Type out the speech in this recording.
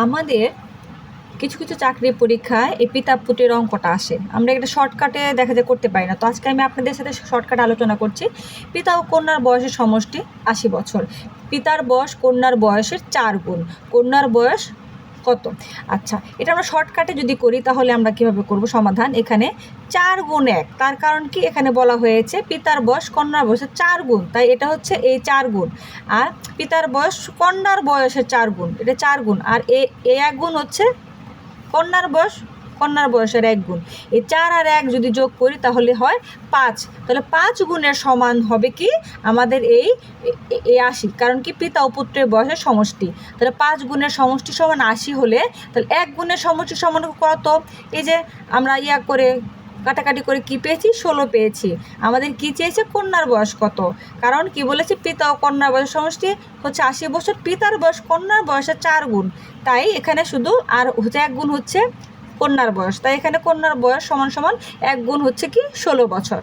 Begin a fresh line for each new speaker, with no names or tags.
আমাদের কিছু কিছু চাকরির পরীক্ষায় এই পিতা পুত্রের অঙ্কটা আসে, আমরা একটা শর্টকাটে দেখা যায় করতে পারি না। তো আজকে আমি আপনাদের সাথে শর্টকাটে আলোচনা করছি। পিতা ও কন্যার বয়সের সমষ্টি 80 বছর। পিতার বয়স কন্যার বয়সের 4 গুণ। কন্যার বয়স কত? আচ্ছা, এটা আমরা শর্টকাটে যদি করি তাহলে আমরা কিভাবে করব সমাধান? এখানে 4 গুণ 1, তার কারণ কি এখানে বলা হয়েছে পিতার বয়স কন্যার বয়সের 4 গুণ, তাই এটা হচ্ছে এই 4 গুণ। আর পিতার বয়স কন্যার বয়সের 4 গুণ, এটা 4 গুণ। আর এই 1 গুণ হচ্ছে কন্যার বয়সের 1 গুণ। এই 4 আর 1 যদি যোগ করি তাহলে হয় 5। তাহলে 5 গুণের সমান হবে কি আমাদের এই 80, কারণ কি পিতা ও পুত্রের বয়সের সমষ্টি। তাহলে 5 গুণের সমষ্টি সমান 80 হলে তাহলে 1 গুণের সমষ্টি সমান কত? এই যে আমরা করে কাটাকাটি করে কি পেয়েছি? 16 পেয়েছি। আমাদের কি চেয়েছে? কন্যার বয়স কত? কারণ কি বলেছে পিতা ও কন্যার বয়সের সমষ্টি হচ্ছে 80 বছর, পিতার বয়স কন্যার বয়সের 4 গুণ, তাই এখানে শুধু আর হচ্ছে 1 গুণ হচ্ছে কন্যার বয়স, তাই এখানে কন্যার বয়স সমান সমান 1 গুণ হচ্ছে কি 16 বছর।